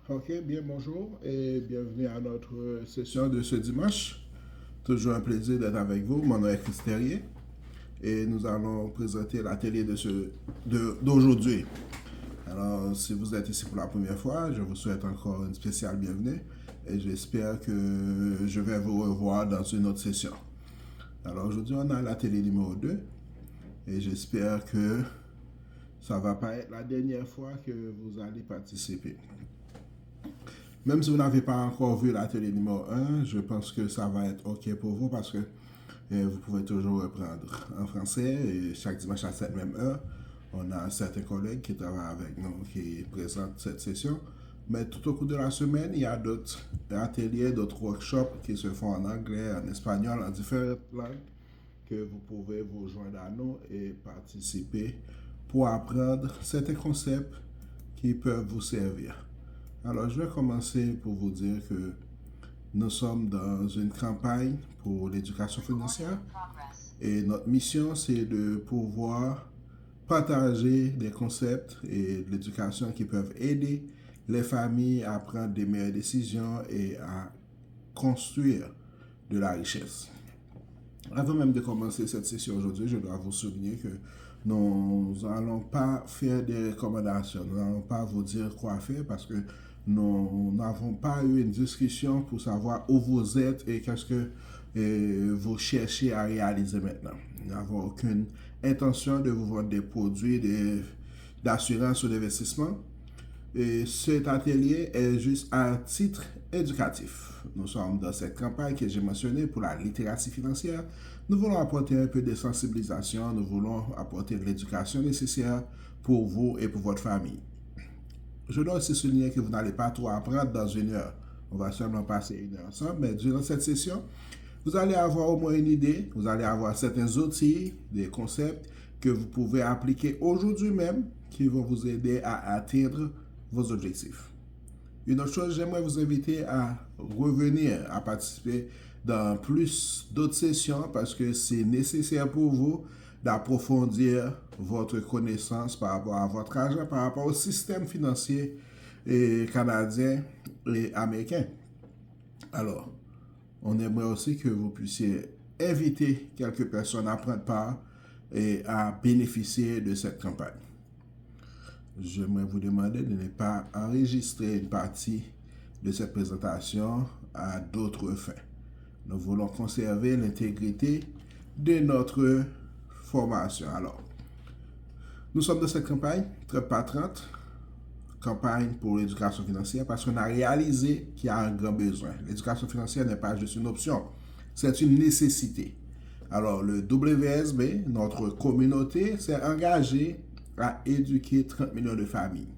Ok, bien bonjour et bienvenue à notre session de ce dimanche. Toujours un plaisir d'être avec vous. Mon nom est Chris Terrier et nous allons présenter l'atelier d'aujourd'hui. Alors, si vous êtes ici pour la première fois, je vous souhaite encore une spéciale bienvenue et j'espère que je vais vous revoir dans une autre session. Alors, aujourd'hui, on a l'atelier numéro 2 et j'espère que ça ne va pas être la dernière fois que vous allez participer. Même si vous n'avez pas encore vu l'atelier numéro 1, je pense que ça va être OK pour vous parce que vous pouvez toujours reprendre en français et chaque dimanche à cette même heure. On a certains collègues qui travaillent avec nous qui présentent cette session. Mais tout au cours de la semaine, il y a d'autres ateliers, d'autres workshops qui se font en anglais, en espagnol, en différentes langues que vous pouvez vous joindre à nous et participer pour apprendre certains concepts qui peuvent vous servir. Alors, je vais commencer pour vous dire que nous sommes dans une campagne pour l'éducation financière et notre mission, c'est de pouvoir partager des concepts et de l'éducation qui peuvent aider les familles à prendre des meilleures décisions et à construire de la richesse. Avant même de commencer cette session aujourd'hui, je dois vous souligner que nous n'allons pas faire des recommandations. Nous n'allons pas vous dire quoi faire parce que nous n'avons pas eu une discussion pour savoir où vous êtes et qu'est-ce que vous cherchez à réaliser maintenant. Nous n'avons aucune intention de vous vendre des produits d'assurance ou d'investissement. Et cet atelier est juste à titre éducatif. Nous sommes dans cette campagne que j'ai mentionnée pour la littératie financière. Nous voulons apporter un peu de sensibilisation, nous voulons apporter de l'éducation nécessaire pour vous et pour votre famille. Je dois aussi souligner que vous n'allez pas tout apprendre dans une heure. On va seulement passer une heure ensemble, mais durant cette session, vous allez avoir au moins une idée, vous allez avoir certains outils, des concepts que vous pouvez appliquer aujourd'hui même qui vont vous aider à atteindre vos objectifs. Une autre chose, j'aimerais vous inviter à revenir, à participer dans plus d'autres sessions parce que c'est nécessaire pour vous d'approfondir votre connaissance par rapport à votre argent, par rapport au système financier canadien et américain. Alors, on aimerait aussi que vous puissiez inviter quelques personnes à prendre part et à bénéficier de cette campagne. J'aimerais vous demander de ne pas enregistrer une partie de cette présentation à d'autres fins. Nous voulons conserver l'intégrité de notre formation. Alors, nous sommes dans cette campagne 30 par 30, campagne pour l'éducation financière, parce qu'on a réalisé qu'il y a un grand besoin. L'éducation financière n'est pas juste une option, c'est une nécessité. Alors, le WSB, notre communauté, s'est engagé à éduquer 30 millions de familles.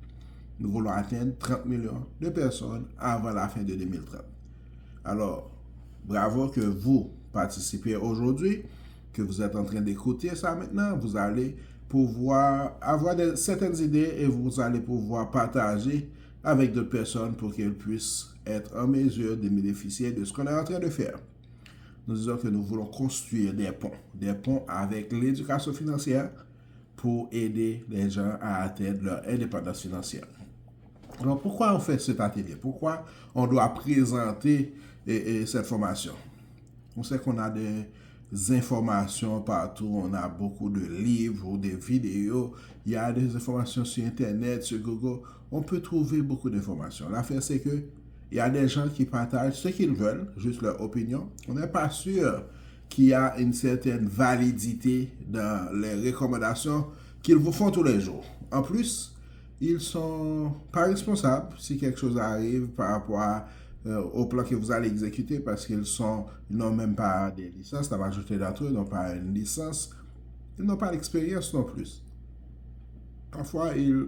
Nous voulons atteindre 30 millions de personnes avant la fin de 2030. Alors, bravo que vous participez aujourd'hui, que vous êtes en train d'écouter ça maintenant. Vous allez pouvoir avoir certaines idées et vous allez pouvoir partager avec d'autres personnes pour qu'elles puissent être en mesure de bénéficier de ce qu'on est en train de faire. Nous disons que nous voulons construire des ponts avec l'éducation financière pour aider les gens à atteindre leur indépendance financière. Alors, pourquoi on fait cet atelier? Pourquoi on doit présenter cette formation? On sait qu'on a des informations partout, on a beaucoup de livres ou des vidéos, il y a des informations sur Internet, sur Google, on peut trouver beaucoup d'informations. L'affaire, c'est que il y a des gens qui partagent ce qu'ils veulent, juste leur opinion. On n'est pas sûr qu'il y a une certaine validité dans les recommandations qu'ils vous font tous les jours. En plus, ils ne sont pas responsables si quelque chose arrive par rapport au plan que vous allez exécuter parce qu'ils n'ont même pas des licences. La majorité d'entre eux n'ont pas une licence. Ils n'ont pas d'expérience non plus. Parfois, ils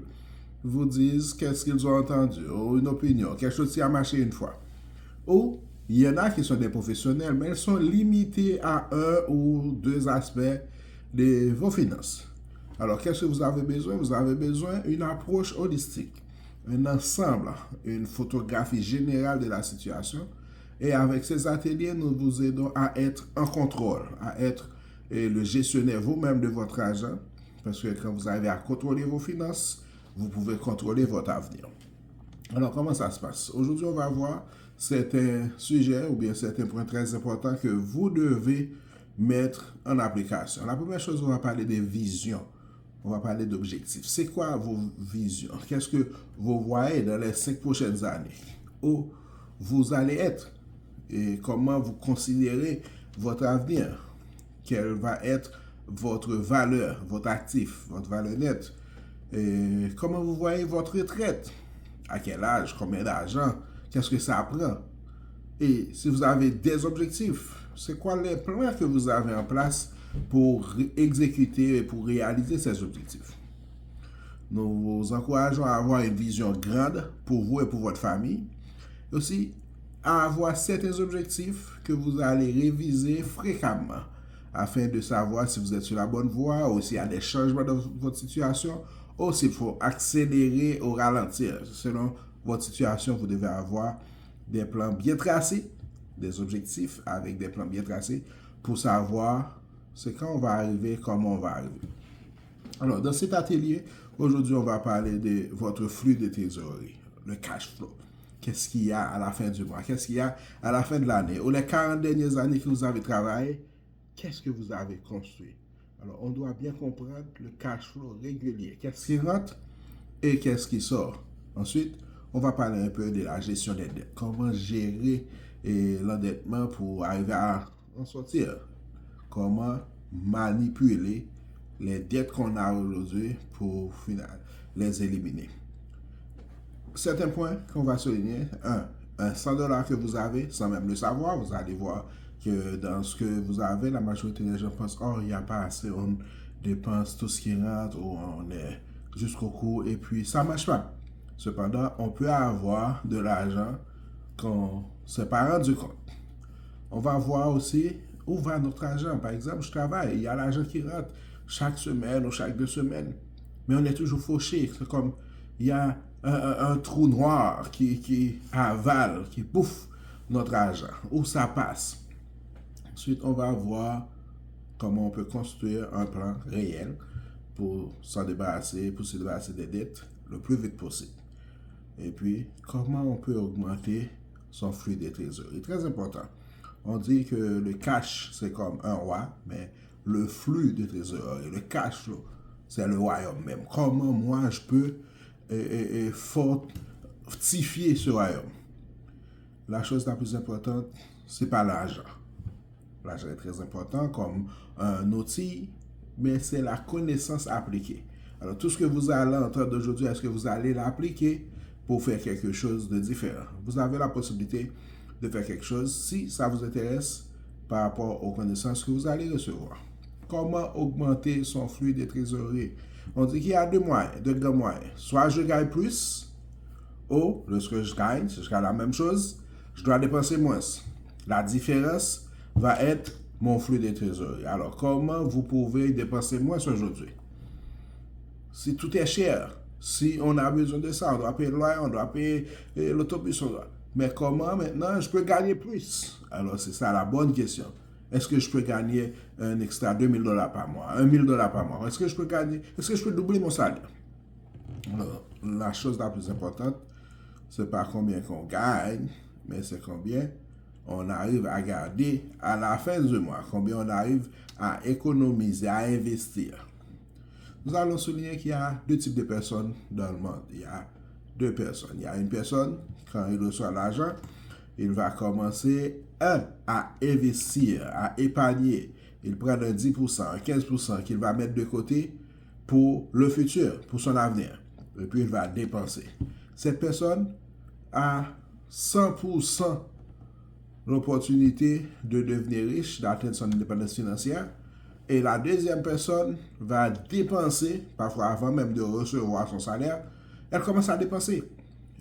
vous disent qu'est-ce qu'ils ont entendu ou une opinion, quelque chose qui a marché une fois. Ou il y en a qui sont des professionnels, mais ils sont limités à un ou deux aspects de vos finances. Alors, qu'est-ce que vous avez besoin? Vous avez besoin d'une approche holistique, un ensemble, une photographie générale de la situation. Et avec ces ateliers, nous vous aidons à être en contrôle, à être le gestionnaire vous-même de votre argent. Parce que quand vous arrivez à contrôler vos finances, vous pouvez contrôler votre avenir. Alors, comment ça se passe? Aujourd'hui, on va voir certains sujets ou bien certains points très importants que vous devez mettre en application. La première chose, on va parler des visions. On va parler d'objectifs. C'est quoi vos visions? Qu'est-ce que vous voyez dans les 5 prochaines années? Où vous allez être? Et comment vous considérez votre avenir? Quelle va être votre valeur, votre actif, votre valeur nette? Et comment vous voyez votre retraite? À quel âge? Combien d'argent? Qu'est-ce que ça prend? Et si vous avez des objectifs, c'est quoi les plans que vous avez en place pour exécuter et pour réaliser ces objectifs? Nous vous encourageons à avoir une vision grande pour vous et pour votre famille. Aussi, à avoir certains objectifs que vous allez réviser fréquemment afin de savoir si vous êtes sur la bonne voie ou s'il y a des changements dans votre situation ou s'il faut accélérer ou ralentir. Selon votre situation, vous devez avoir des plans bien tracés, des objectifs avec des plans bien tracés pour savoir c'est quand on va arriver, comment on va arriver. Alors, dans cet atelier, aujourd'hui, on va parler de votre flux de trésorerie, le cash flow. Qu'est-ce qu'il y a à la fin du mois? Qu'est-ce qu'il y a à la fin de l'année? Ou les 40 dernières années que vous avez travaillé, qu'est-ce que vous avez construit? Alors, on doit bien comprendre le cash flow régulier. Qu'est-ce qui rentre et qu'est-ce qui sort? Ensuite, on va parler un peu de la gestion des dettes. Comment gérer l'endettement pour arriver à en sortir? Comment manipuler les dettes qu'on a aujourd'hui pour les éliminer. Certains points qu'on va souligner. Un 100 $ que vous avez, sans même le savoir, vous allez voir que dans ce que vous avez, la majorité des gens pensent, oh, il n'y a pas assez, on dépense tout ce qui rentre, ou on est jusqu'au cou, et puis ça ne marche pas. Cependant, on peut avoir de l'argent qu'on ne s'est pas rendu compte. On va voir aussi où va notre argent. Par exemple, je travaille, il y a l'argent qui rentre chaque semaine ou chaque 2 semaines, mais on est toujours fauché. C'est comme, il y a un trou noir qui avale, qui bouffe notre argent. Où ça passe? Ensuite, on va voir comment on peut construire un plan réel pour se débarrasser des dettes le plus vite possible. Et puis, comment on peut augmenter son flux de trésorerie. Très important. On dit que le cash, c'est comme un roi, mais le flux de trésorerie, le cash flow, c'est le royaume même. Comment moi je peux fortifier ce royaume? La chose la plus importante, c'est pas l'argent. L'argent est très important comme un outil, mais c'est la connaissance appliquée. Alors tout ce que vous allez entendre aujourd'hui, est-ce que vous allez l'appliquer pour faire quelque chose de différent? Vous avez la possibilité de faire quelque chose si ça vous intéresse par rapport aux connaissances que vous allez recevoir. Comment augmenter son flux de trésorerie? On dit qu'il y a deux grands moyens. Soit je gagne plus, ou lorsque je gagne, si je gagne la même chose, je dois dépenser moins. La différence va être mon flux de trésorerie. Alors, comment vous pouvez dépenser moins aujourd'hui? Si tout est cher, si on a besoin de ça, on doit payer le loyer, on doit payer l'autobus, mais comment maintenant je peux gagner plus? Alors, c'est ça la bonne question. Est-ce que je peux gagner un extra 2000 $ par mois, 1000 $ par mois? Est-ce que je peux doubler mon salaire? Alors, la chose la plus importante, c'est pas combien qu'on gagne, mais c'est combien on arrive à garder à la fin du mois, combien on arrive à économiser, à investir. Nous allons souligner qu'il y a deux types de personnes dans le monde. Il y a deux personnes. Il y a une personne, quand il reçoit l'argent, il va commencer, à investir, à épargner. Il prend un 10%, un 15% qu'il va mettre de côté pour le futur, pour son avenir. Et puis il va dépenser. Cette personne a 100% l'opportunité de devenir riche, d'atteindre son indépendance financière. Et la deuxième personne va dépenser, parfois avant même de recevoir son salaire, elle commence à dépenser.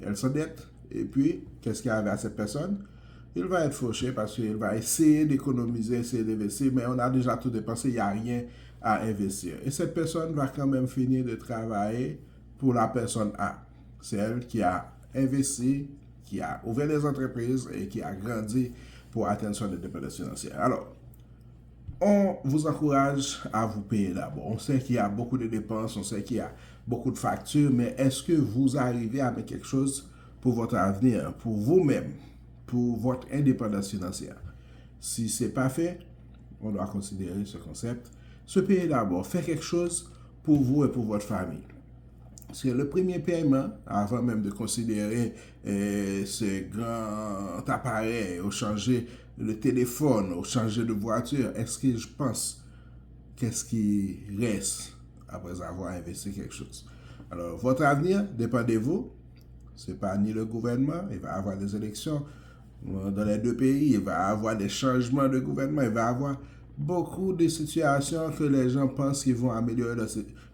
Elle s'endette. Et puis, qu'est-ce qui arrive à cette personne? Il va être fauché parce qu'il va essayer d'économiser, essayer d'investir, mais on a déjà tout dépensé, il n'y a rien à investir. Et cette personne va quand même finir de travailler pour la personne A. C'est elle qui a investi, qui a ouvert des entreprises et qui a grandi pour atteindre son indépendance financière. Alors, on vous encourage à vous payer d'abord. On sait qu'il y a beaucoup de dépenses, on sait qu'il y a beaucoup de factures, mais est-ce que vous arrivez à mettre quelque chose pour votre avenir, pour vous-même, pour votre indépendance financière. Si ce n'est pas fait, on doit considérer ce concept. Se payer d'abord, faire quelque chose pour vous et pour votre famille. C'est le premier paiement, avant même de considérer ce grand appareil, ou changer le téléphone, ou changer de voiture. Est-ce que je pense qu'est-ce qui reste après avoir investi quelque chose? Alors, votre avenir dépend de vous. Ce n'est pas ni le gouvernement. Il va y avoir des élections dans les deux pays. Il va y avoir des changements de gouvernement. Il va y avoir beaucoup de situations que les gens pensent qu'ils vont améliorer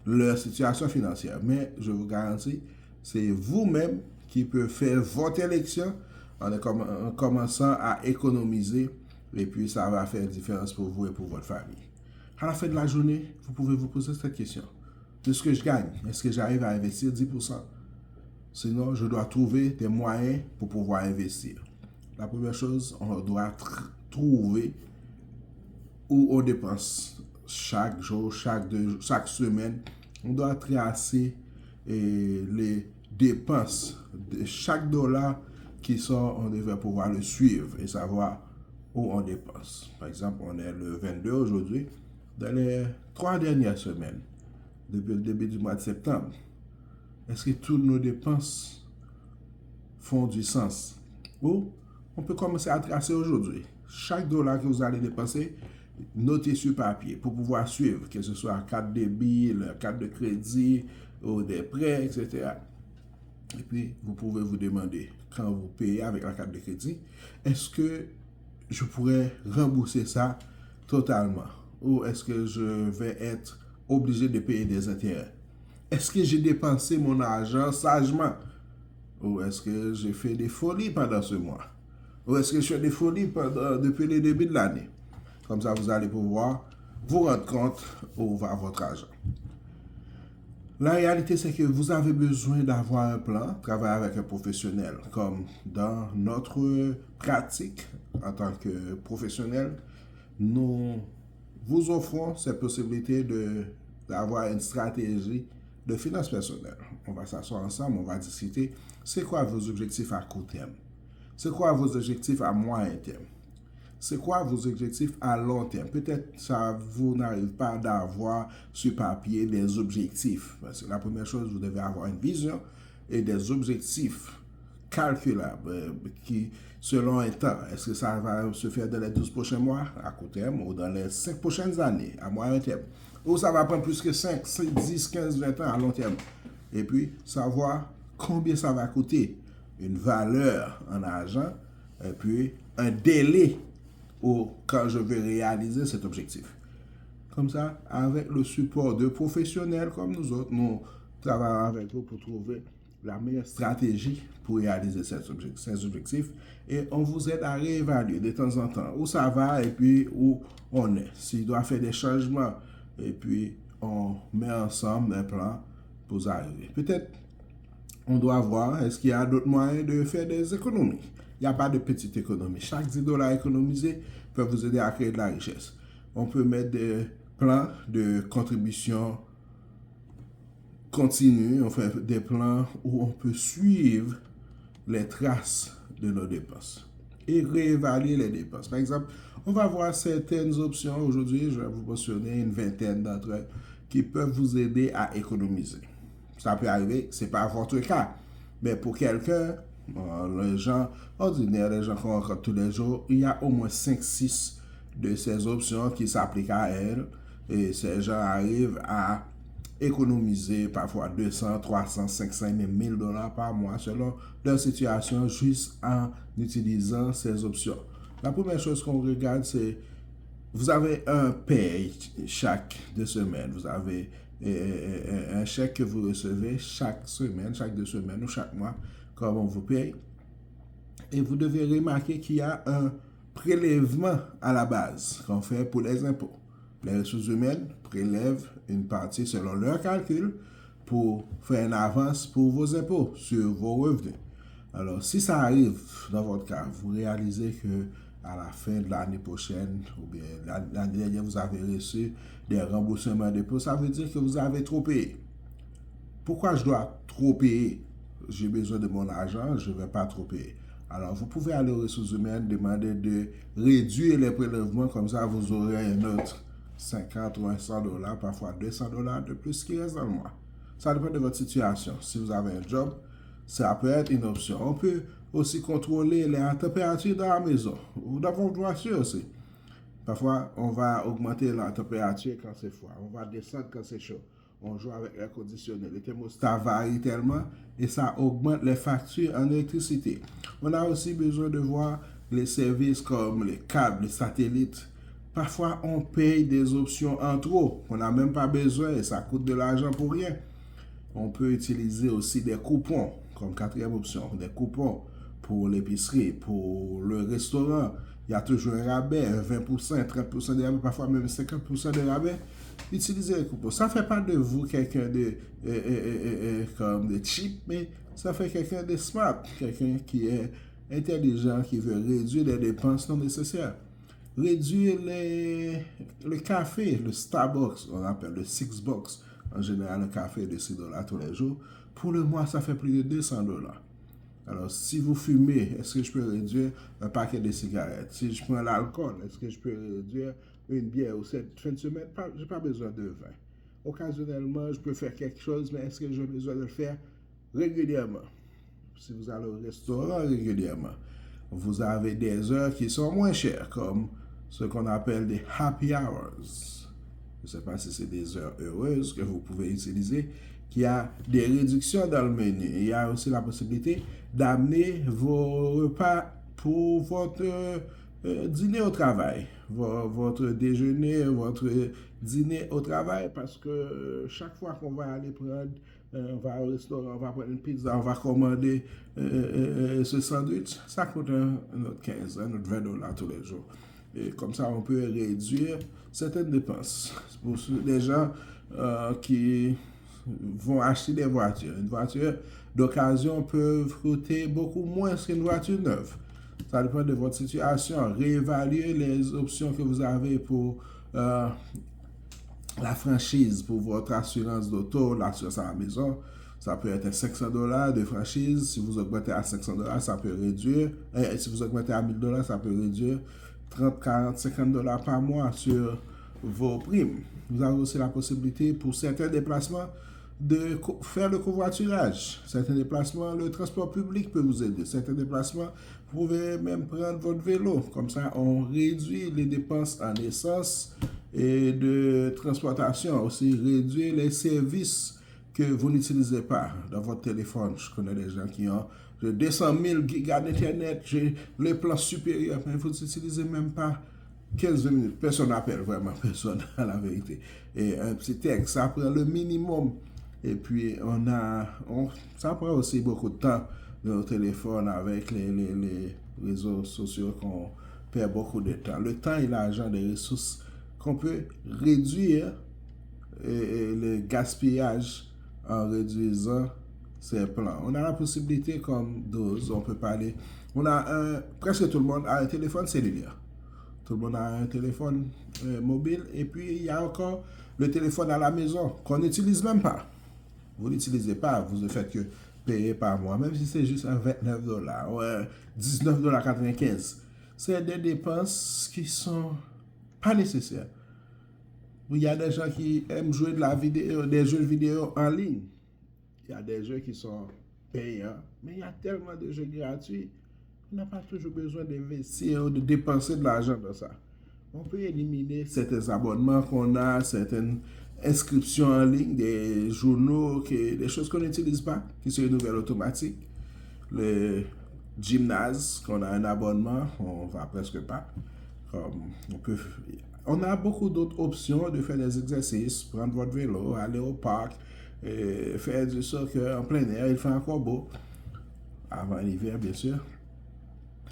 leur situation financière. Mais je vous garantis, c'est vous-même qui pouvez faire votre élection en commençant à économiser. Et puis, ça va faire une différence pour vous et pour votre famille. À la fin de la journée, vous pouvez vous poser cette question. De ce que je gagne, est-ce que j'arrive à investir 10%? Sinon, je dois trouver des moyens pour pouvoir investir. La première chose, on doit trouver où on dépense chaque jour, chaque semaine. On doit tracer les dépenses de chaque dollar qui sort. On devrait pouvoir le suivre et savoir où on dépense. Par exemple, on est le 22 aujourd'hui. Dans les 3 dernières semaines, depuis le début du mois de septembre, est-ce que toutes nos dépenses font du sens? Ou on peut commencer à tracer aujourd'hui. Chaque dollar que vous allez dépenser, notez sur papier pour pouvoir suivre, que ce soit carte de débit, carte de crédit, ou des prêts, etc. Et puis, vous pouvez vous demander, quand vous payez avec la carte de crédit, est-ce que je pourrais rembourser ça totalement? Ou est-ce que je vais être obligé de payer des intérêts? Est-ce que j'ai dépensé mon argent sagement? Ou est-ce que j'ai fait des folies pendant ce mois? Ou est-ce que je fais des folies depuis le début de l'année? Comme ça, vous allez pouvoir vous rendre compte où va votre argent. La réalité, c'est que vous avez besoin d'avoir un plan, travailler avec un professionnel. Comme dans notre pratique en tant que professionnel, nous vous offrons cette possibilité d'avoir une stratégie de finances personnelles. On va s'asseoir ensemble, on va discuter c'est quoi vos objectifs à court terme, c'est quoi vos objectifs à moyen terme, c'est quoi vos objectifs à long terme. Peut-être ça vous n'arrive pas d'avoir sur papier des objectifs. Parce que la première chose, vous devez avoir une vision et des objectifs calculables qui, selon un temps, est-ce que ça va se faire dans les 12 prochains mois à court terme ou dans les 5 prochaines années à moyen terme, ou ça va prendre plus que 5, 10, 15, 20 ans à long terme. Et puis, savoir combien ça va coûter, une valeur en argent, et puis un délai quand je vais réaliser cet objectif. Comme ça, avec le support de professionnels comme nous autres, nous travaillons avec vous pour trouver la meilleure stratégie pour réaliser ces objectifs et on vous aide à réévaluer de temps en temps où ça va et puis où on est. S'il doit faire des changements et puis on met ensemble un plan pour arriver. Peut-être on doit voir est-ce qu'il y a d'autres moyens de faire des économies. Il n'y a pas de petite économie. Chaque 10 dollars économisés peut vous aider à créer de la richesse. On peut mettre des plans de contribution continue, on fait des plans où on peut suivre les traces de nos dépenses et réévaluer les dépenses. Par exemple, on va voir certaines options aujourd'hui, je vais vous mentionner une vingtaine d'entre elles qui peuvent vous aider à économiser. Ça peut arriver, ce n'est pas votre cas, mais pour quelqu'un, les gens ordinaires, les gens qu'on rencontre tous les jours, il y a au moins 5-6 de ces options qui s'appliquent à elles et ces gens arrivent à économiser parfois 200, 300, 500, même 1000 dollars par mois selon leur situation juste en utilisant ces options. La première chose qu'on regarde, c'est vous avez un paye chaque 2 semaines. Vous avez un chèque que vous recevez chaque semaine, chaque 2 semaines ou chaque mois, comme on vous paye. Et vous devez remarquer qu'il y a un prélèvement à la base qu'on fait pour les impôts. Les ressources humaines prélèvent une partie selon leur calcul pour faire une avance pour vos impôts sur vos revenus. Alors, si ça arrive dans votre cas, vous réalisez que à la fin de l'année prochaine ou bien l'année dernière, vous avez reçu des remboursements d'impôts, ça veut dire que vous avez trop payé. Pourquoi je dois trop payer? j'ai besoin de mon argent, je ne vais pas trop payer. Alors, vous pouvez aller aux ressources humaines, demander de réduire les prélèvements, comme ça, vous aurez un autre 50 ou 100 dollars, parfois 200 dollars de plus qui reste dans le mois. Ça dépend de votre situation. Si vous avez un job, ça peut être une option. On peut aussi contrôler la température dans la maison ou dans votre voiture aussi. Parfois, on va augmenter la température quand c'est froid. On va descendre quand c'est chaud. On joue avec l'air conditionné. Le thermostat varie tellement et ça augmente les factures en électricité. On a aussi besoin de voir les services comme les câbles, les satellites. Parfois, on paye des options en trop. On n'a même pas besoin et ça coûte de l'argent pour rien. On peut utiliser aussi des coupons comme quatrième option. Des coupons pour l'épicerie, pour le restaurant. Il y a toujours un rabais, 20%, 30% de rabais, parfois même 50% de rabais. Utilisez les coupons. Ça ne fait pas de vous quelqu'un de, comme de cheap, mais ça fait quelqu'un de smart, quelqu'un qui est intelligent, qui veut réduire les dépenses non nécessaires. Réduire le café, le Starbucks, on appelle le Six Box. En général, un café de 6 dollars tous les jours. Pour le mois, ça fait plus de 200 dollars. Alors, si vous fumez, est-ce que je peux réduire un paquet de cigarettes? Si je prends l'alcool, est-ce que je peux réduire une bière ou cette fin de semaine? Je n'ai pas besoin de vin. Occasionnellement, je peux faire quelque chose, mais est-ce que j'ai besoin de le faire régulièrement? Si vous allez au restaurant régulièrement, vous avez des heures qui sont moins chères, comme ce qu'on appelle des happy hours. Je ne sais pas si c'est des heures heureuses que vous pouvez utiliser, qui a des réductions dans le menu. Il y a aussi la possibilité d'amener vos repas pour votre dîner au travail, votre déjeuner, votre dîner au travail, parce que chaque fois qu'on va aller prendre, on va au restaurant, on va prendre une pizza, on va commander ce sandwich, ça coûte un autre 15, un autre 20 dollars tous les jours. Et comme ça, on peut réduire certaines dépenses. Pour les gens qui vont acheter des voitures. Une voiture d'occasion peut coûter beaucoup moins qu'une voiture neuve. Ça dépend de votre situation. Réévaluer les options que vous avez pour la franchise, pour votre assurance d'auto, l'assurance à la maison. Ça peut être 500 dollars de franchise. Si vous augmentez à 500 dollars, ça peut réduire. Si vous augmentez à 1000 dollars, ça peut réduire 30, 40, 50 dollars par mois sur vos primes. Vous avez aussi la possibilité pour certains déplacements de faire le covoiturage. Certains déplacements, le transport public peut vous aider. Certains déplacements, vous pouvez même prendre votre vélo. Comme ça, on réduit les dépenses en essence et de transportation. Aussi, réduire les services que vous n'utilisez pas dans votre téléphone. Je connais des gens qui ont 200 000 gigas d'internet, j'ai les plans supérieurs, mais vous n'utilisez même pas 15 minutes. Personne n'appelle vraiment, personne à la vérité. Et un petit texte, ça prend le minimum. Et puis, ça prend aussi beaucoup de temps de nos téléphones avec les réseaux sociaux qu'on perd beaucoup de temps. Le temps et l'argent des ressources qu'on peut réduire et le gaspillage en réduisant ces plans. On a la possibilité comme dose, on peut parler. Presque tout le monde a un téléphone cellulaire. Tout le monde a un téléphone mobile. Et puis, il y a encore le téléphone à la maison qu'on n'utilise même pas. Vous n'utilisez pas, vous ne faites que payer par mois, même si c'est juste un 29 dollars ou 19,95 $. C'est des dépenses qui sont pas nécessaires. Il y a des gens qui aiment jouer des jeux vidéo en ligne. Il y a des jeux qui sont payants, mais il y a tellement de jeux gratuits. On n'a pas toujours besoin d'investir ou de dépenser de l'argent dans ça. On peut éliminer certains abonnements qu'on a, certaines inscriptions en ligne, des journaux, des choses qu'on n'utilise pas, qui se renouvellent automatiques. Le gymnase, qu'on a un abonnement, on ne va presque pas. On a beaucoup d'autres options de faire des exercices, prendre votre vélo, aller au parc, faire du soccer en plein air, il fait encore beau, avant l'hiver bien sûr.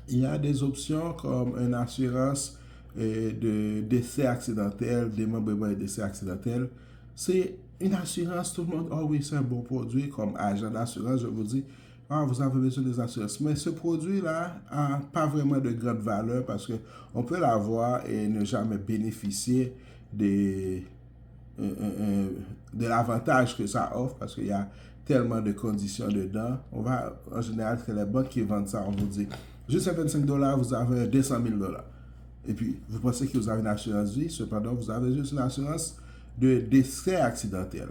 Il y a des options comme une assurance de décès accidentel, démembrement et décès accidentel. C'est une assurance, tout le monde, oh oui, c'est un bon produit, comme agent d'assurance, je vous dis, vous avez besoin des assurances. Mais ce produit-là n'a pas vraiment de grande valeur parce qu'on peut l'avoir et ne jamais bénéficier de l'avantage que ça offre parce qu'il y a tellement de conditions dedans. On va, en général, que les banques qui vendent ça, on vous dit, juste à $25, vous avez 200 000 $. Et puis, vous pensez que vous avez une assurance vie, cependant, vous avez juste une assurance de décès accidentel.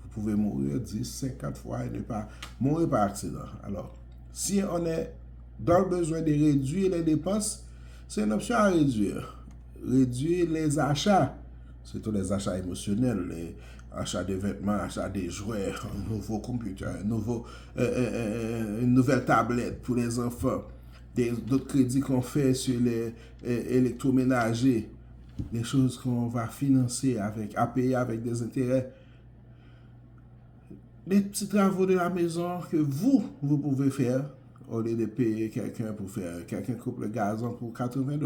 Vous pouvez mourir 10, 50 fois et ne pas mourir par accident. Alors, si on est dans le besoin de réduire les dépenses, c'est une option à réduire. Réduire les achats, surtout les achats émotionnels, les achats de vêtements, achats de jouets, un nouveau computer, une nouvelle tablette pour les enfants, d'autres crédits qu'on fait sur les électroménagers, des choses qu'on va financer à payer avec des intérêts, des petits travaux de la maison que vous pouvez faire au lieu de payer quelqu'un pour faire, quelqu'un coupe le gazon pour $80.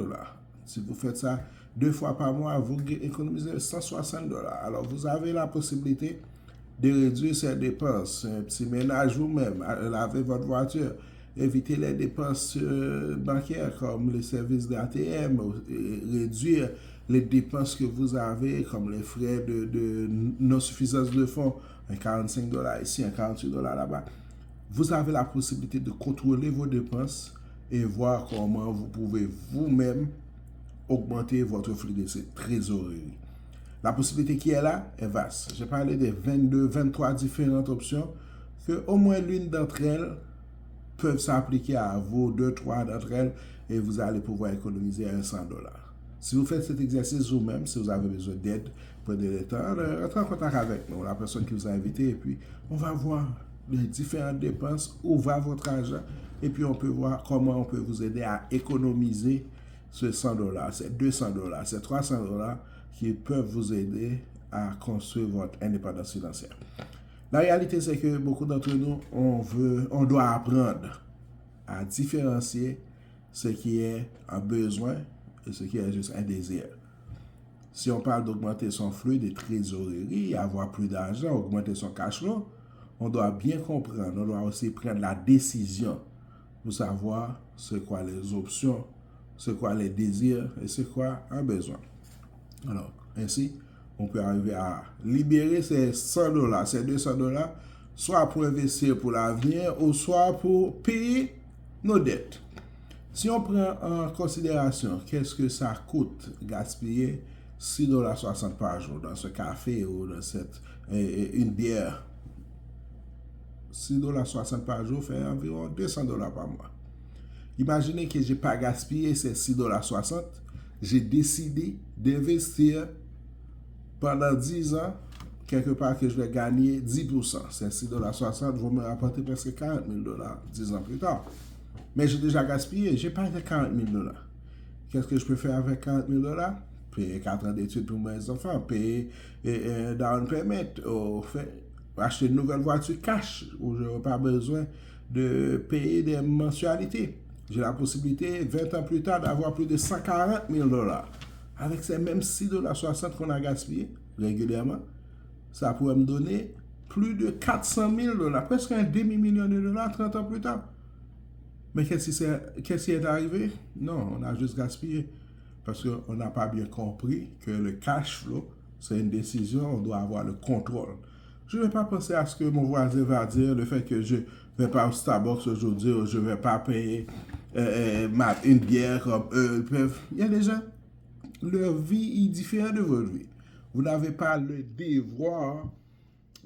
Si vous faites ça 2 fois par mois, vous économisez $160. Alors, vous avez la possibilité de réduire ces dépenses. Un petit ménage vous-même, laver votre voiture, éviter les dépenses bancaires comme les services d'ATM, réduire les dépenses que vous avez comme les frais de non-suffisance de fonds, un $45 ici, un $48 là-bas. Vous avez la possibilité de contrôler vos dépenses et voir comment vous pouvez vous-même augmenter votre flux de trésorerie. La possibilité qui est là est vaste. J'ai parlé de 22, 23 différentes options que au moins l'une d'entre elles peuvent s'appliquer à vos 2-3 d'entre elles et vous allez pouvoir économiser $100. Si vous faites cet exercice vous-même, si vous avez besoin d'aide, prenez le temps, rentrez en contact avec nous, la personne qui vous a invité, et puis on va voir les différentes dépenses, où va votre argent, et puis on peut voir comment on peut vous aider à économiser ces $100, ces $200, ces $300 qui peuvent vous aider à construire votre indépendance financière. La réalité, c'est que beaucoup d'entre nous, on doit apprendre à différencier ce qui est un besoin et ce qui est juste un désir. Si on parle d'augmenter son flux de trésorerie, avoir plus d'argent, augmenter son cash flow, on doit bien comprendre, on doit aussi prendre la décision pour savoir c'est quoi les options, c'est quoi les désirs et c'est quoi un besoin. Alors, ainsi, on peut arriver à libérer ces $100, ces $200, soit pour investir pour l'avenir ou soit pour payer nos dettes. Si on prend en considération qu'est-ce que ça coûte gaspiller $6,60 par jour dans ce café ou dans une bière, $6,60 par jour fait environ $200 par mois. Imaginez que je n'ai pas gaspillé ces $6,60, j'ai décidé d'investir pendant 10 ans, quelque part que je vais gagner 10%. Ces $6,60 vont me rapporter presque $40 000 10 ans plus tard. Mais j'ai déjà gaspillé, je n'ai pas fait $40 000. Qu'est-ce que je peux faire avec $40 000? Payer 4 ans d'études pour mes enfants, payer down payment, acheter une nouvelle voiture cash, où je n'ai pas besoin de payer des mensualités. J'ai la possibilité, 20 ans plus tard, d'avoir plus de $140 000. Avec ces mêmes $6,60 qu'on a gaspillé régulièrement, ça pourrait me donner plus de $400 000, presque un demi-million de dollars 30 ans plus tard. Mais qu'est-ce qui est arrivé? Non, on a juste gaspillé. Parce qu'on n'a pas bien compris que le cash flow, c'est une décision, on doit avoir le contrôle. Je ne vais pas penser à ce que mon voisin va dire, le fait que je ne vais pas au Starbucks aujourd'hui, ou je ne vais pas payer une bière comme eux peuvent. Il y a des gens, leur vie est différente de votre vie. Vous n'avez pas le devoir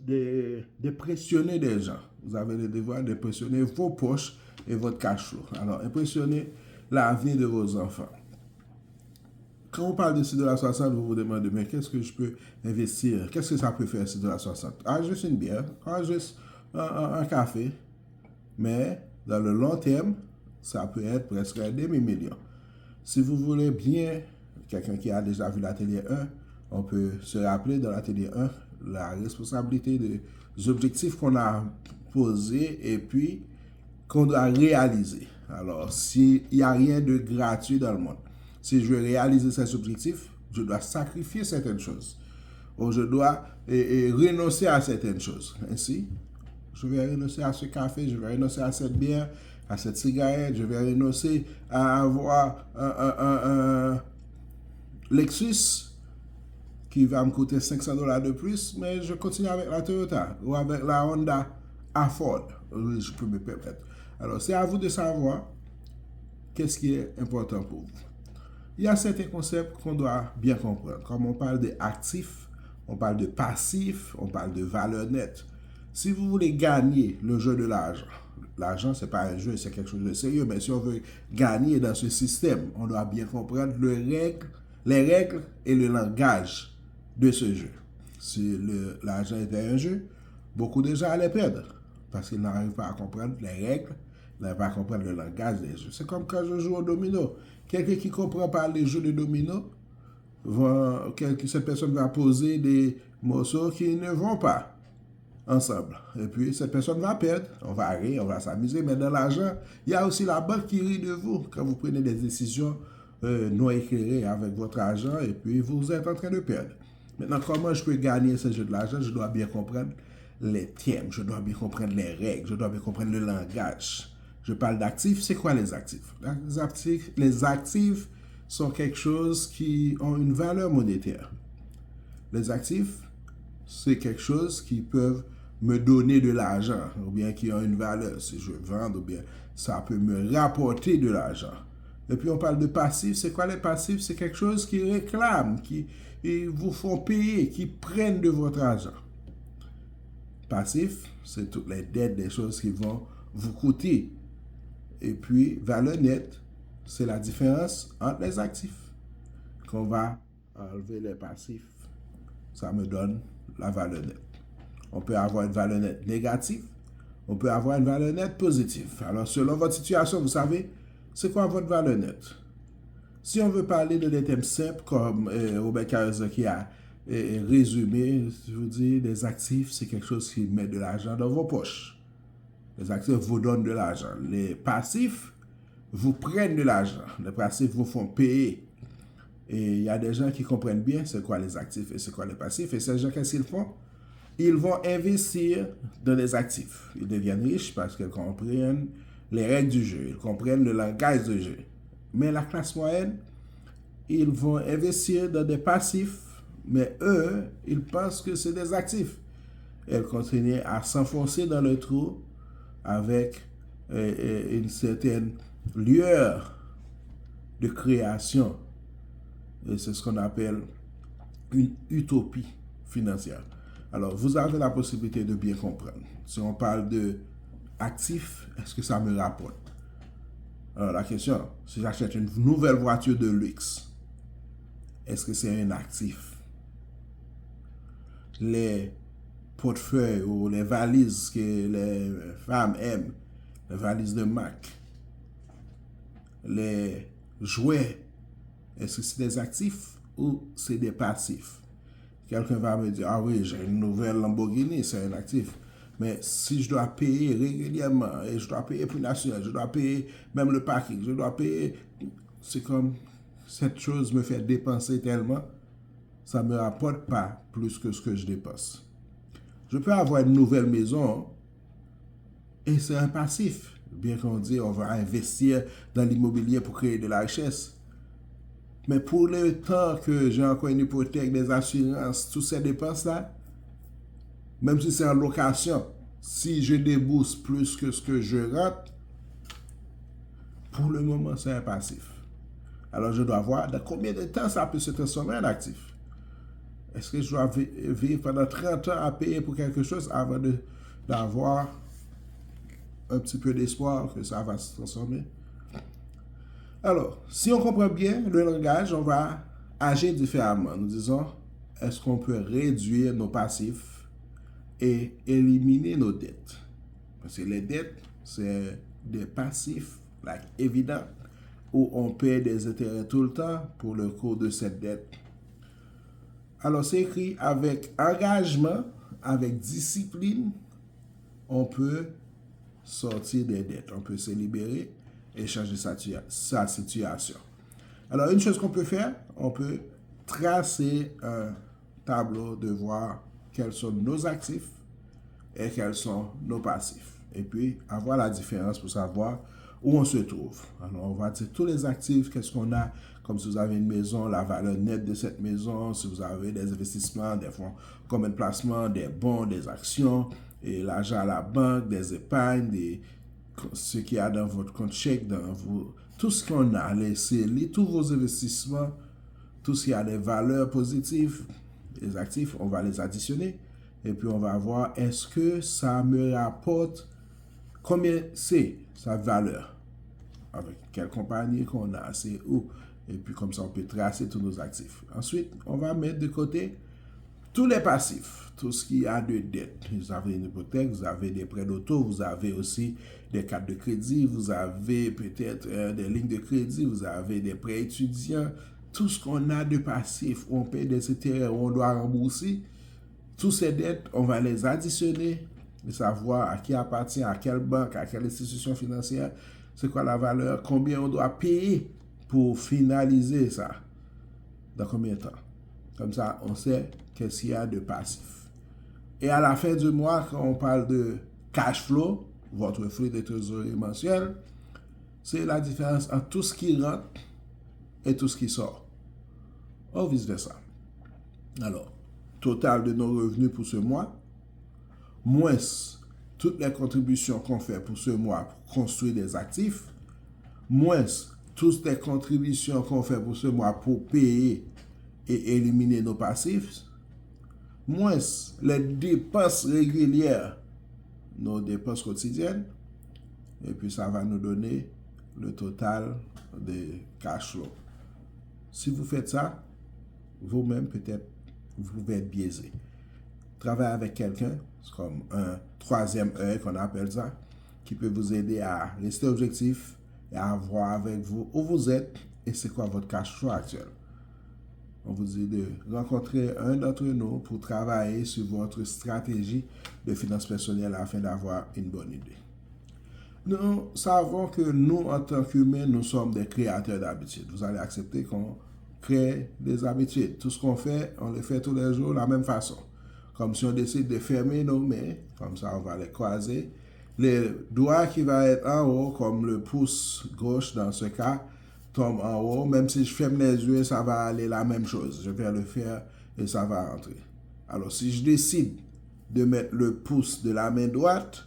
de pressionner des gens. Vous avez le devoir de pressionner vos poches et votre cash flow. Alors, impressionnez l'avenir de vos enfants. Quand on parle de $6,60, vous vous demandez, mais qu'est-ce que je peux investir? Qu'est-ce que ça peut faire $6,60? Ah, juste une bière, ah, juste un café. Mais dans le long terme, ça peut être presque un demi-million. Si vous voulez bien, quelqu'un qui a déjà vu l'atelier 1, on peut se rappeler dans l'atelier 1 la responsabilité des objectifs qu'on a posés et puis qu'on doit réaliser. Alors, s'il n'y a rien de gratuit dans le monde, si je veux réaliser ces objectifs, je dois sacrifier certaines choses. Ou je dois renoncer à certaines choses. Ainsi, je vais renoncer à ce café, je vais renoncer à cette bière, à cette cigarette, je vais renoncer à avoir un Lexus qui va me coûter $500 de plus, mais je continue avec la Toyota ou avec la Honda afford, je peux me permettre. Alors, c'est à vous de savoir qu'est-ce qui est important pour vous. Il y a certains concepts qu'on doit bien comprendre. Comme on parle de actifs, on parle de passifs, on parle de valeur nette. Si vous voulez gagner le jeu de l'argent, ce n'est pas un jeu, c'est quelque chose de sérieux, mais si on veut gagner dans ce système, on doit bien comprendre les règles et le langage de ce jeu. Si l'argent était un jeu, beaucoup de gens allaient perdre parce qu'ils n'arrivent pas à comprendre les règles, ils n'arrivent pas à comprendre le langage des jeux. C'est comme quand je joue au domino. Quelqu'un qui ne comprend pas les jeux de domino, cette personne va poser des morceaux qui ne vont pas ensemble. Et puis, cette personne va perdre. On va rire, on va s'amuser. Mais dans l'argent, il y a aussi la banque qui rit de vous quand vous prenez des décisions non éclairées avec votre argent et puis vous êtes en train de perdre. Maintenant, comment je peux gagner ce jeu de l'argent? Je dois bien comprendre les thèmes, je dois bien comprendre les règles, je dois bien comprendre le langage. Je parle d'actifs. C'est quoi les actifs? Les actifs sont quelque chose qui ont une valeur monétaire. Les actifs, c'est quelque chose qui peuvent me donner de l'argent, ou bien qui ont une valeur. Si je vends, ou bien ça peut me rapporter de l'argent. Et puis on parle de passifs. C'est quoi les passifs? C'est quelque chose qui réclame, qui vous font payer, qui prennent de votre argent. Passif, c'est toutes les dettes, des choses qui vont vous coûter. Et puis, valeur nette, c'est la différence entre les actifs. Qu'on va enlever les passifs, ça me donne la valeur nette. On peut avoir une valeur nette négative, on peut avoir une valeur nette positive. Alors, selon votre situation, vous savez, c'est quoi votre valeur nette? Si on veut parler de des thèmes simples, comme Robert Kiyosaki a résumé, je vous dis, les actifs, c'est quelque chose qui met de l'argent dans vos poches. Les actifs vous donnent de l'argent. Les passifs vous prennent de l'argent. Les passifs vous font payer. Et il y a des gens qui comprennent bien c'est quoi les actifs et c'est quoi les passifs. Et ces gens, qu'est-ce qu'ils font? Ils vont investir dans les actifs. Ils deviennent riches parce qu'ils comprennent les règles du jeu. Ils comprennent le langage du jeu. Mais la classe moyenne, ils vont investir dans des passifs. Mais eux, ils pensent que c'est des actifs. Ils continuent à s'enfoncer dans le trou avec une certaine lueur de création. Et c'est ce qu'on appelle une utopie financière. Alors, vous avez la possibilité de bien comprendre. Si on parle de actifs, est-ce que ça me rapporte? Alors, la question, si j'achète une nouvelle voiture de luxe, est-ce que c'est un actif? Les portefeuilles ou les valises que les femmes aiment, les valises de Mac, les jouets, est-ce que c'est des actifs ou c'est des passifs? Quelqu'un va me dire, ah oui, j'ai une nouvelle Lamborghini, c'est un actif. Mais si je dois payer régulièrement, et je dois payer pour l'assurance, je dois payer même le parking, je dois payer, c'est comme cette chose me fait dépenser tellement, ça ne me rapporte pas plus que ce que je dépense. Je peux avoir une nouvelle maison et c'est un passif. Bien qu'on dise on va investir dans l'immobilier pour créer de la richesse. Mais pour le temps que j'ai encore une hypothèque, des assurances, toutes ces dépenses-là, même si c'est en location, si je débourse plus que ce que je rentre, pour le moment, c'est un passif. Alors, je dois voir dans combien de temps ça peut se transformer en actif. Est-ce que je dois vivre pendant 30 ans à payer pour quelque chose avant d'avoir un petit peu d'espoir que ça va se transformer? Alors, si on comprend bien le langage, on va agir différemment. Nous disons, est-ce qu'on peut réduire nos passifs et éliminer nos dettes? Parce que les dettes, c'est des passifs, évidents, où on paie des intérêts tout le temps pour le coût de cette dette. Alors, c'est écrit avec engagement, avec discipline, on peut sortir des dettes, on peut se libérer et changer sa situation. Alors, une chose qu'on peut faire, on peut tracer un tableau de voir quels sont nos actifs et quels sont nos passifs. Et puis, avoir la différence pour savoir où on se trouve. Alors, on va dire tous les actifs, qu'est-ce qu'on a, comme si vous avez une maison, la valeur nette de cette maison, si vous avez des investissements, des fonds communs de placement, des bons, des actions, et l'argent à la banque, des épargnes, ce qu'il y a dans votre compte chèque, tout ce qu'on a laissé, tous vos investissements, tout ce qui a des valeurs positives, les actifs, on va les additionner. Et puis on va voir est-ce que ça me rapporte, combien c'est sa valeur, avec quelle compagnie qu'on a, c'est où. Et puis comme ça on peut tracer tous nos actifs. Ensuite, on va mettre de côté tous les passifs, tout ce qui a de dette. Vous avez une hypothèque, vous avez des prêts d'auto, vous avez aussi des cartes de crédit, vous avez peut-être des lignes de crédit, vous avez des prêts étudiants, tout ce qu'on a de passif, on paye des intérêts, on doit rembourser. Toutes ces dettes, on va les additionner et savoir à qui appartient, à quelle banque, à quelle institution financière, c'est quoi la valeur, combien on doit payer pour finaliser ça, dans combien de temps. Comme ça, on sait qu'est-ce qu'il y a de passif. Et à la fin du mois, quand on parle de cash flow, votre flux de trésorerie mensuel, c'est la différence entre tout ce qui rentre et tout ce qui sort. Ou vice-versa. Alors, total de nos revenus pour ce mois, moins toutes les contributions qu'on fait pour ce mois pour construire des actifs, moins toutes les contributions qu'on fait pour ce mois pour payer et éliminer nos passifs, moins les dépenses régulières, nos dépenses quotidiennes, et puis ça va nous donner le total des cash flow. Si vous faites ça, vous-même peut-être vous pouvez être biaisé. Travailler avec quelqu'un, c'est comme un troisième œil qu'on appelle ça, qui peut vous aider à rester objectif et à voir avec vous où vous êtes et c'est quoi votre cash flow actuel. On vous dit de rencontrer un d'entre nous pour travailler sur votre stratégie de finances personnelles afin d'avoir une bonne idée. Nous savons que nous, en tant qu'humains, nous sommes des créateurs d'habitudes. Vous allez accepter qu'on crée des habitudes. Tout ce qu'on fait, on le fait tous les jours de la même façon. Comme si on décide de fermer nos mains, comme ça on va les croiser. Le doigt qui va être en haut, comme le pouce gauche dans ce cas, tombe en haut. Même si je ferme les yeux, ça va aller la même chose. Je vais le faire et ça va rentrer. Alors si je décide de mettre le pouce de la main droite,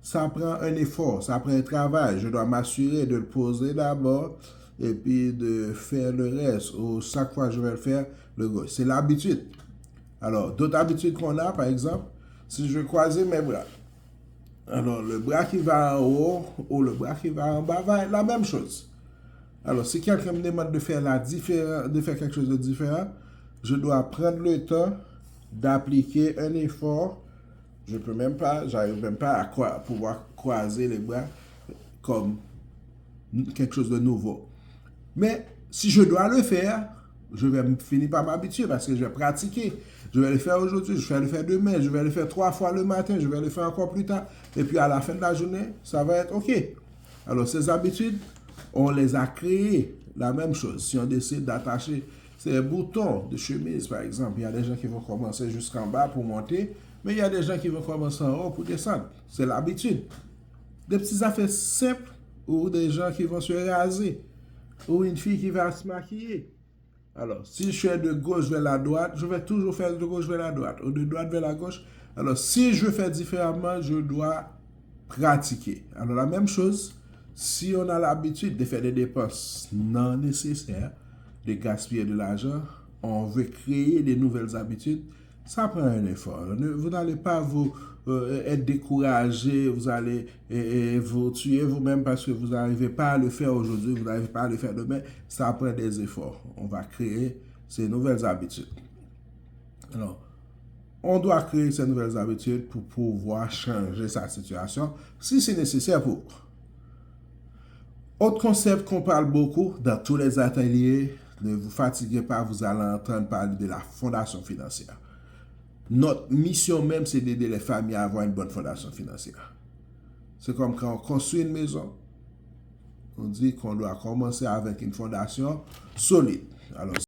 ça prend un effort, ça prend un travail. Je dois m'assurer de le poser d'abord et puis de faire le reste. Ou chaque fois je vais le faire, le gauche. C'est l'habitude. Alors, d'autres habitudes qu'on a, par exemple, si je vais croiser mes bras, alors le bras qui va en haut ou le bras qui va en bas va être la même chose. Alors, si quelqu'un me demande de faire quelque chose de différent, je dois prendre le temps d'appliquer un effort. J'arrive même pas à pouvoir croiser les bras comme quelque chose de nouveau. Mais si je dois le faire, je vais finir par m'habituer parce que je vais pratiquer. Je vais le faire aujourd'hui, je vais le faire demain, je vais le faire 3 fois le matin, je vais le faire encore plus tard. Et puis à la fin de la journée, ça va être OK. Alors ces habitudes, on les a créées. La même chose, si on décide d'attacher ces boutons de chemise, par exemple, il y a des gens qui vont commencer jusqu'en bas pour monter, mais il y a des gens qui vont commencer en haut pour descendre. C'est l'habitude. Des petites affaires simples ou des gens qui vont se raser ou une fille qui va se maquiller. Alors, si je fais de gauche vers la droite, je vais toujours faire de gauche vers la droite ou de droite vers la gauche. Alors, si je fais différemment, je dois pratiquer. Alors, la même chose, si on a l'habitude de faire des dépenses non nécessaires, de gaspiller de l'argent, on veut créer des nouvelles habitudes, ça prend un effort. Vous n'allez pas vous être découragé, vous allez vous tuer vous-même parce que vous n'arrivez pas à le faire aujourd'hui, vous n'arrivez pas à le faire demain. Ça prend des efforts. On va créer ces nouvelles habitudes. Alors, on doit créer ces nouvelles habitudes pour pouvoir changer sa situation si c'est nécessaire pour vous. Autre concept qu'on parle beaucoup dans tous les ateliers, ne vous fatiguez pas, vous allez entendre parler de la fondation financière. Notre mission même, c'est d'aider les familles à avoir une bonne fondation financière. C'est comme quand on construit une maison, on dit qu'on doit commencer avec une fondation solide. Alors,